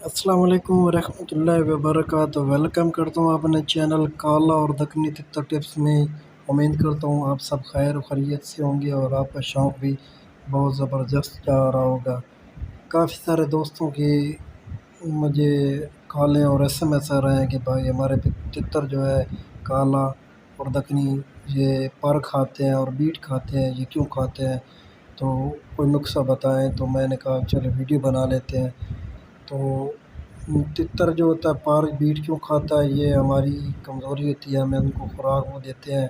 السلام علیکم ورحمۃ اللہ وبرکاتہ۔ ویلکم کرتا ہوں اپنے چینل کالا اور دکنی تتر ٹپس میں۔ امید کرتا ہوں آپ سب خیر و خیریت سے ہوں گے اور آپ کا شوق بھی بہت زبردست جا رہا ہوگا۔ کافی سارے دوستوں کی مجھے کالیں اور SMS آ رہے ہیں کہ بھائی ہمارے تتر جو ہے کالا اور دکنی یہ پر کھاتے ہیں اور بیٹ کھاتے ہیں، یہ کیوں کھاتے ہیں؟ تو کوئی نسخہ بتائیں۔ تو میں نے کہا چلو ویڈیو بنا لیتے ہیں۔ تو تتر جو ہوتا ہے پار بیٹ کیوں کھاتا ہے؟ یہ ہماری کمزوری ہوتی ہے، ہمیں ان کو خوراک وہ دیتے ہیں،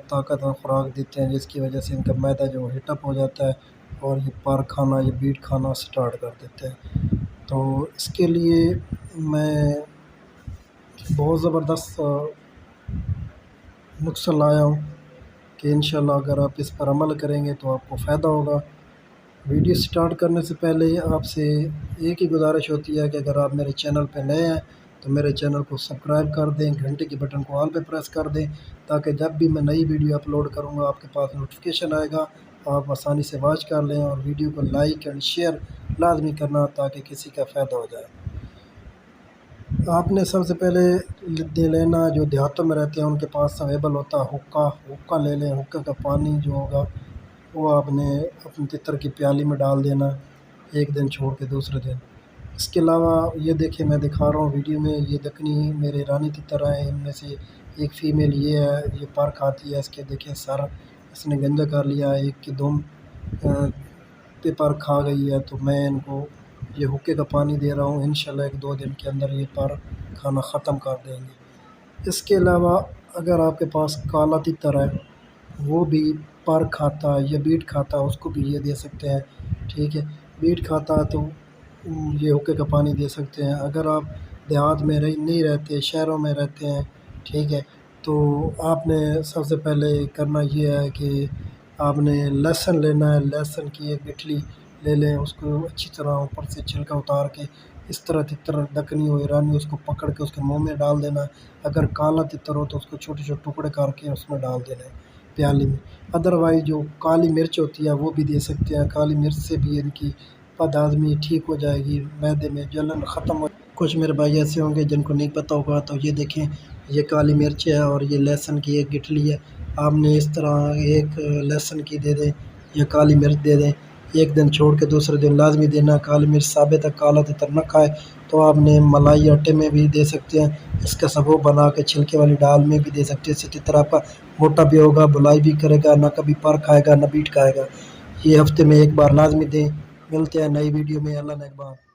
طاقتور خوراک دیتے ہیں، جس کی وجہ سے ان کا معدہ جو ہیٹ اپ ہو جاتا ہے اور یہ پار کھانا، یہ بیٹ کھانا سٹارٹ کر دیتے ہیں۔ تو اس کے لیے میں بہت زبردست نسخہ لایا ہوں کہ انشاءاللہ اگر آپ اس پر عمل کریں گے تو آپ کو فائدہ ہوگا۔ ویڈیو سٹارٹ کرنے سے پہلے آپ سے ایک ہی گزارش ہوتی ہے کہ اگر آپ میرے چینل پہ نئے ہیں تو میرے چینل کو سبسکرائب کر دیں، گھنٹے کی بٹن کو آل پہ پریس کر دیں، تاکہ جب بھی میں نئی ویڈیو اپلوڈ کروں گا آپ کے پاس نوٹیفیکیشن آئے گا، آپ آسانی سے واچ کر لیں، اور ویڈیو کو لائک اینڈ شیئر لازمی کرنا تاکہ کسی کا فائدہ ہو جائے۔ آپ نے سب سے پہلے دے لینا، جو دیہاتوں میں رہتے ہیں ان کے پاس اویلیبل ہوتا ہے حقہ لے لیں۔ حقہ کا پانی جو ہوگا وہ آپ نے اپنے تتر کی پیالی میں ڈال دینا، ایک دن چھوڑ کے دوسرے دن۔ اس کے علاوہ یہ دیکھیں، میں دکھا رہا ہوں ویڈیو میں، یہ دکنی میرے رانی تتر ہیں، ان میں سے ایک فیمیل یہ ہے، یہ پر کھاتی ہے۔ اس کے دیکھیں سر اس نے گنجا کر لیا، ایک کی دم پہ پر کھا گئی ہے۔ تو میں ان کو یہ حقے کا پانی دے رہا ہوں، انشاءاللہ 1-2 دن کے اندر یہ پر کھانا ختم کر دیں گے۔ اس کے علاوہ اگر آپ کے پاس کالا تتر ہے، وہ بھی پر کھاتا ہے یا بیٹ کھاتا ہے، اس کو بھی یہ دے سکتے ہیں، ٹھیک ہے۔ بیٹ کھاتا ہے تو یہ حقے کا پانی دے سکتے ہیں۔ اگر آپ دیہات میں نہیں رہتے، شہروں میں رہتے ہیں، ٹھیک ہے، تو آپ نے سب سے پہلے کرنا یہ ہے کہ آپ نے لہسن لینا ہے، لہسن کی ایک گٹھلی لے لیں، اس کو اچھی طرح اوپر سے چھلکا اتار کے اس طرح تتر دکنی ہو ایرانی اس کو پکڑ کے اس کے منہ میں ڈال دینا ہے۔ اگر کالا تتر ہو تو اس کو چھوٹے چھوٹے ٹکڑے کر کے اس میں ڈال دینا ہے پیالی میں۔ ادروائز جو کالی مرچ ہوتی ہے وہ بھی دے سکتے ہیں، کالی مرچ سے بھی ان کی بد ہضمی ٹھیک ہو جائے گی، معدے میں جلن ختم ہو۔ کچھ میرے بھائی ایسے ہوں گے جن کو نہیں پتہ ہوگا، تو یہ دیکھیں یہ کالی مرچ ہے اور یہ لہسن کی ایک گٹھلی ہے۔ آپ نے اس طرح ایک لہسن کی دے دیں یا کالی مرچ دے دیں، ایک دن چھوڑ کے دوسرے دن لازمی دینا۔ کالی مرچ ثابت ہے، کالا تتر نہ کھائے تو آپ نے ملائی آٹے میں بھی دے سکتے ہیں، اس کا سبو بنا کے چھلکے والی ڈال میں بھی دے سکتے ہیں۔ اس سے تتر آپ کا موٹا بھی ہوگا، بلائی بھی کرے گا، نہ کبھی پر کھائے گا نہ بیٹ کھائے گا۔ یہ ہفتے میں ایک بار لازمی دیں۔ ملتے ہیں نئی ویڈیو میں، اللہ نگہبان۔